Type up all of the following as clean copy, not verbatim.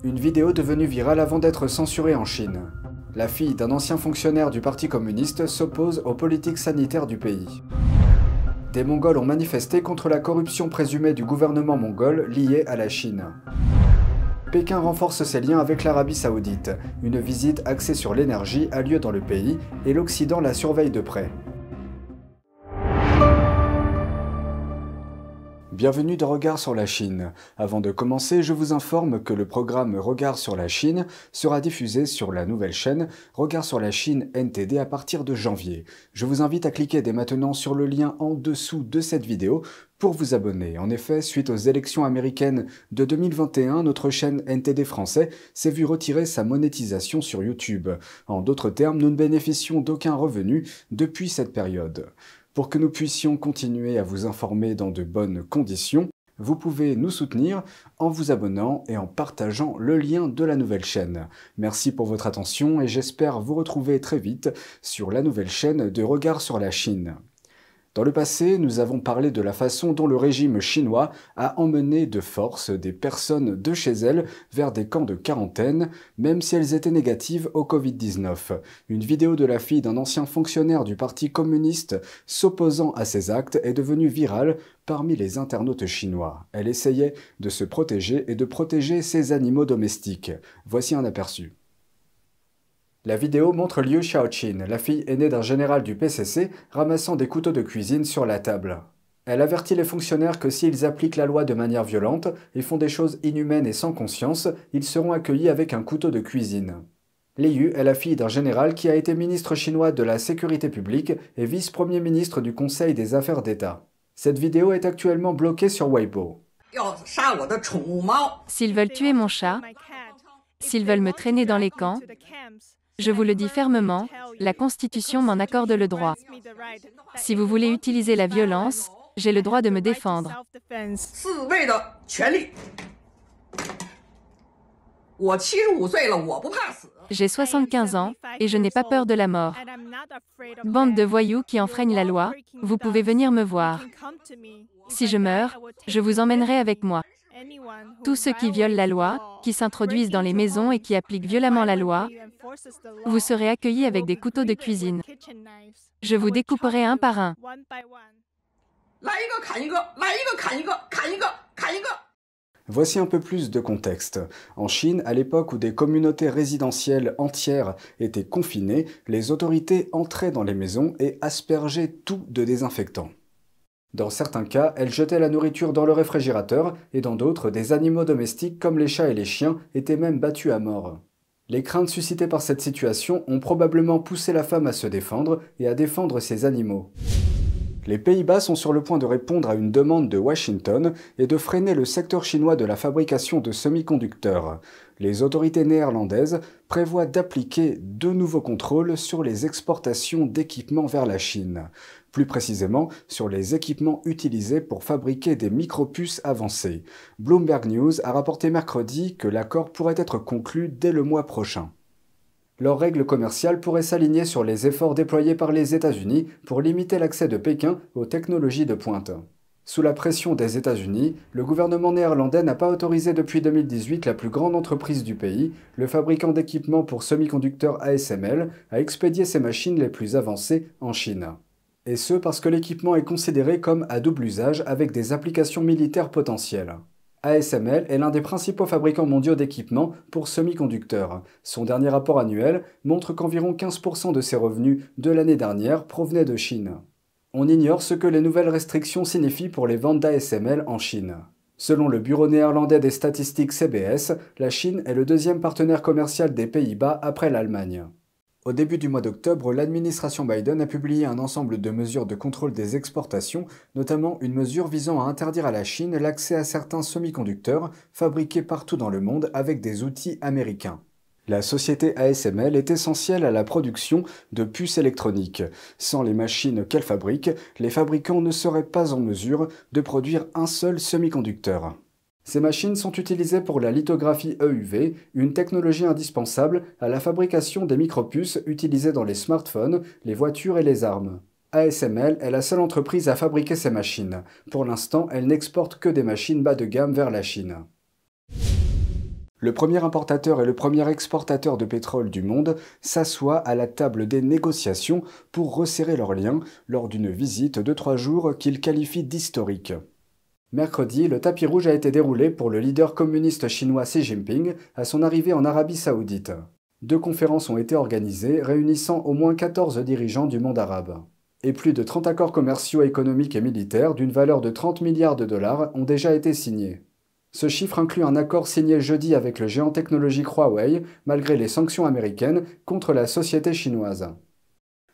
Une vidéo devenue virale avant d'être censurée en Chine. La fille d'un ancien fonctionnaire du Parti communiste s'oppose aux politiques sanitaires du pays. Des Mongols ont manifesté contre la corruption présumée du gouvernement mongol liée à la Chine. Pékin renforce ses liens avec l'Arabie Saoudite. Une visite axée sur l'énergie a lieu dans le pays et l'Occident la surveille de près. Bienvenue dans Regard sur la Chine. Avant de commencer, je vous informe que le programme Regard sur la Chine sera diffusé sur la nouvelle chaîne Regard sur la Chine NTD à partir de janvier. Je vous invite à cliquer dès maintenant sur le lien en dessous de cette vidéo pour vous abonner. En effet, suite aux élections américaines de 2021, notre chaîne NTD français s'est vue retirer sa monétisation sur YouTube. En d'autres termes, nous ne bénéficions d'aucun revenu depuis cette période. Pour que nous puissions continuer à vous informer dans de bonnes conditions, vous pouvez nous soutenir en vous abonnant et en partageant le lien de la nouvelle chaîne. Merci pour votre attention et j'espère vous retrouver très vite sur la nouvelle chaîne de Regard sur la Chine. Dans le passé, nous avons parlé de la façon dont le régime chinois a emmené de force des personnes de chez elles vers des camps de quarantaine, même si elles étaient négatives au Covid-19. Une vidéo de la fille d'un ancien fonctionnaire du Parti communiste s'opposant à ces actes est devenue virale parmi les internautes chinois. Elle essayait de se protéger et de protéger ses animaux domestiques. Voici un aperçu. La vidéo montre Liu Xiaoqin, la fille aînée d'un général du PCC, ramassant des couteaux de cuisine sur la table. Elle avertit les fonctionnaires que s'ils appliquent la loi de manière violente et font des choses inhumaines et sans conscience, ils seront accueillis avec un couteau de cuisine. Liu est la fille d'un général qui a été ministre chinois de la Sécurité publique et vice-premier ministre du Conseil des Affaires d'État. Cette vidéo est actuellement bloquée sur Weibo. S'ils veulent tuer mon chat, s'ils veulent me traîner dans les camps, je vous le dis fermement, la Constitution m'en accorde le droit. Si vous voulez utiliser la violence, j'ai le droit de me défendre. J'ai 75 ans, et je n'ai pas peur de la mort. Bande de voyous qui enfreignent la loi, vous pouvez venir me voir. Si je meurs, je vous emmènerai avec moi. Tous ceux qui violent la loi, qui s'introduisent dans les maisons et qui appliquent violemment la loi, vous serez accueillis avec des couteaux de cuisine. Je vous découperai un par un. Voici un peu plus de contexte. En Chine, à l'époque où des communautés résidentielles entières étaient confinées, les autorités entraient dans les maisons et aspergeaient tout de désinfectants. Dans certains cas, elles jetaient la nourriture dans le réfrigérateur et dans d'autres, des animaux domestiques comme les chats et les chiens étaient même battus à mort. Les craintes suscitées par cette situation ont probablement poussé la femme à se défendre et à défendre ses animaux. Les Pays-Bas sont sur le point de répondre à une demande de Washington et de freiner le secteur chinois de la fabrication de semi-conducteurs. Les autorités néerlandaises prévoient d'appliquer de nouveaux contrôles sur les exportations d'équipements vers la Chine. Plus précisément, sur les équipements utilisés pour fabriquer des micropuces avancées. Bloomberg News a rapporté mercredi que l'accord pourrait être conclu dès le mois prochain. Leurs règles commerciales pourraient s'aligner sur les efforts déployés par les États-Unis pour limiter l'accès de Pékin aux technologies de pointe. Sous la pression des États-Unis, le gouvernement néerlandais n'a pas autorisé depuis 2018 la plus grande entreprise du pays, le fabricant d'équipements pour semi-conducteurs ASML, à expédier ses machines les plus avancées en Chine. Et ce parce que l'équipement est considéré comme à double usage avec des applications militaires potentielles. ASML est l'un des principaux fabricants mondiaux d'équipements pour semi-conducteurs. Son dernier rapport annuel montre qu'environ 15% de ses revenus de l'année dernière provenaient de Chine. On ignore ce que les nouvelles restrictions signifient pour les ventes d'ASML en Chine. Selon le bureau néerlandais des statistiques CBS, la Chine est le deuxième partenaire commercial des Pays-Bas après l'Allemagne. Au début du mois d'octobre, l'administration Biden a publié un ensemble de mesures de contrôle des exportations, notamment une mesure visant à interdire à la Chine l'accès à certains semi-conducteurs fabriqués partout dans le monde avec des outils américains. La société ASML est essentielle à la production de puces électroniques. Sans les machines qu'elle fabrique, les fabricants ne seraient pas en mesure de produire un seul semi-conducteur. Ces machines sont utilisées pour la lithographie EUV, une technologie indispensable à la fabrication des micropuces utilisées dans les smartphones, les voitures et les armes. ASML est la seule entreprise à fabriquer ces machines. Pour l'instant, elle n'exporte que des machines bas de gamme vers la Chine. Le premier importateur et le premier exportateur de pétrole du monde s'assoient à la table des négociations pour resserrer leurs liens lors d'une visite de 3 jours qu'ils qualifient d'historique. Mercredi, le tapis rouge a été déroulé pour le leader communiste chinois Xi Jinping à son arrivée en Arabie Saoudite. 2 conférences ont été organisées réunissant au moins 14 dirigeants du monde arabe. Et plus de 30 accords commerciaux, économiques et militaires d'une valeur de 30 milliards de dollars ont déjà été signés. Ce chiffre inclut un accord signé jeudi avec le géant technologique Huawei, malgré les sanctions américaines contre la société chinoise.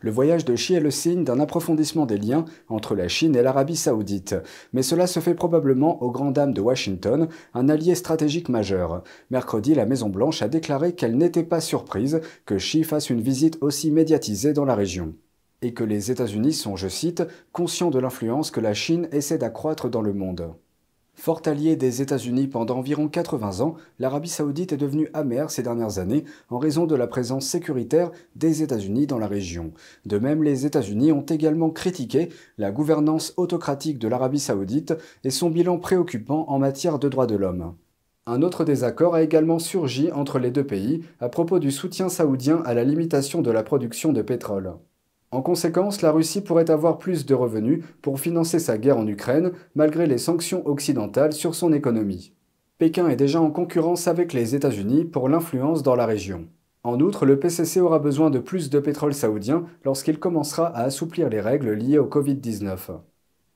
Le voyage de Xi est le signe d'un approfondissement des liens entre la Chine et l'Arabie saoudite, mais cela se fait probablement aux grandes dames de Washington, un allié stratégique majeur. Mercredi, la Maison-Blanche a déclaré qu'elle n'était pas surprise que Xi fasse une visite aussi médiatisée dans la région, et que les États-Unis sont, je cite, « conscients de l'influence que la Chine essaie d'accroître dans le monde ». Fort alliée des États-Unis pendant environ 80 ans, l'Arabie saoudite est devenue amère ces dernières années en raison de la présence sécuritaire des États-Unis dans la région. De même, les États-Unis ont également critiqué la gouvernance autocratique de l'Arabie saoudite et son bilan préoccupant en matière de droits de l'homme. Un autre désaccord a également surgi entre les 2 pays à propos du soutien saoudien à la limitation de la production de pétrole. En conséquence, la Russie pourrait avoir plus de revenus pour financer sa guerre en Ukraine, malgré les sanctions occidentales sur son économie. Pékin est déjà en concurrence avec les États-Unis pour l'influence dans la région. En outre, le PCC aura besoin de plus de pétrole saoudien lorsqu'il commencera à assouplir les règles liées au Covid-19.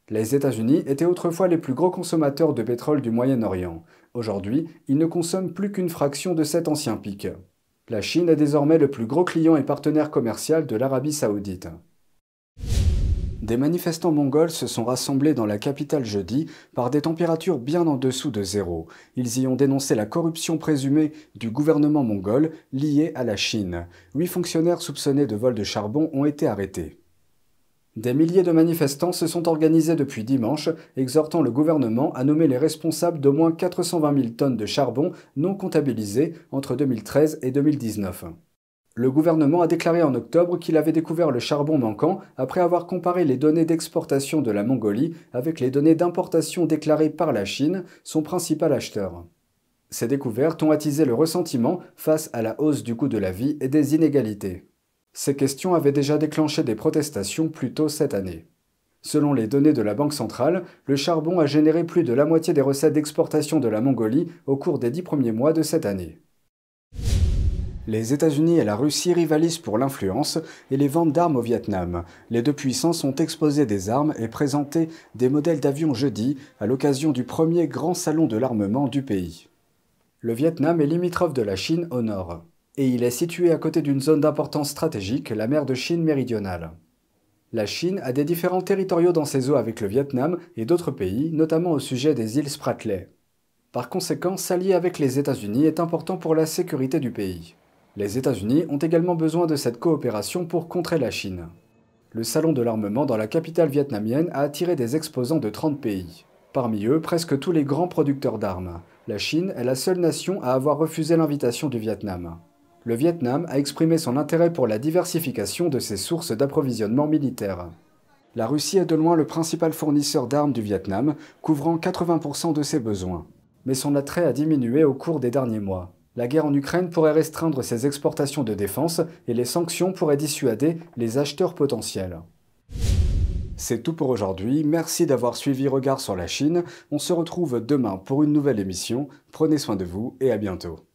Les États-Unis étaient autrefois les plus gros consommateurs de pétrole du Moyen-Orient. Aujourd'hui, ils ne consomment plus qu'une fraction de cet ancien pic. La Chine est désormais le plus gros client et partenaire commercial de l'Arabie saoudite. Des manifestants mongols se sont rassemblés dans la capitale jeudi par des températures bien en dessous de zéro. Ils y ont dénoncé la corruption présumée du gouvernement mongol liée à la Chine. 8 fonctionnaires soupçonnés de vol de charbon ont été arrêtés. Des milliers de manifestants se sont organisés depuis dimanche, exhortant le gouvernement à nommer les responsables d'au moins 420 000 tonnes de charbon non comptabilisées entre 2013 et 2019. Le gouvernement a déclaré en octobre qu'il avait découvert le charbon manquant après avoir comparé les données d'exportation de la Mongolie avec les données d'importation déclarées par la Chine, son principal acheteur. Ces découvertes ont attisé le ressentiment face à la hausse du coût de la vie et des inégalités. Ces questions avaient déjà déclenché des protestations plus tôt cette année. Selon les données de la Banque centrale, le charbon a généré plus de la moitié des recettes d'exportation de la Mongolie au cours des 10 premiers mois de cette année. Les États-Unis et la Russie rivalisent pour l'influence et les ventes d'armes au Vietnam. Les 2 puissances ont exposé des armes et présenté des modèles d'avions jeudi à l'occasion du premier grand salon de l'armement du pays. Le Vietnam est limitrophe de la Chine au nord, et il est situé à côté d'une zone d'importance stratégique, la mer de Chine méridionale. La Chine a des différends territoriaux dans ses eaux avec le Vietnam et d'autres pays, notamment au sujet des îles Spratly. Par conséquent, s'allier avec les États-Unis est important pour la sécurité du pays. Les États-Unis ont également besoin de cette coopération pour contrer la Chine. Le salon de l'armement dans la capitale vietnamienne a attiré des exposants de 30 pays. Parmi eux, presque tous les grands producteurs d'armes. La Chine est la seule nation à avoir refusé l'invitation du Vietnam. Le Vietnam a exprimé son intérêt pour la diversification de ses sources d'approvisionnement militaire. La Russie est de loin le principal fournisseur d'armes du Vietnam, couvrant 80% de ses besoins. Mais son attrait a diminué au cours des derniers mois. La guerre en Ukraine pourrait restreindre ses exportations de défense et les sanctions pourraient dissuader les acheteurs potentiels. C'est tout pour aujourd'hui, merci d'avoir suivi Regard sur la Chine. On se retrouve demain pour une nouvelle émission. Prenez soin de vous et à bientôt.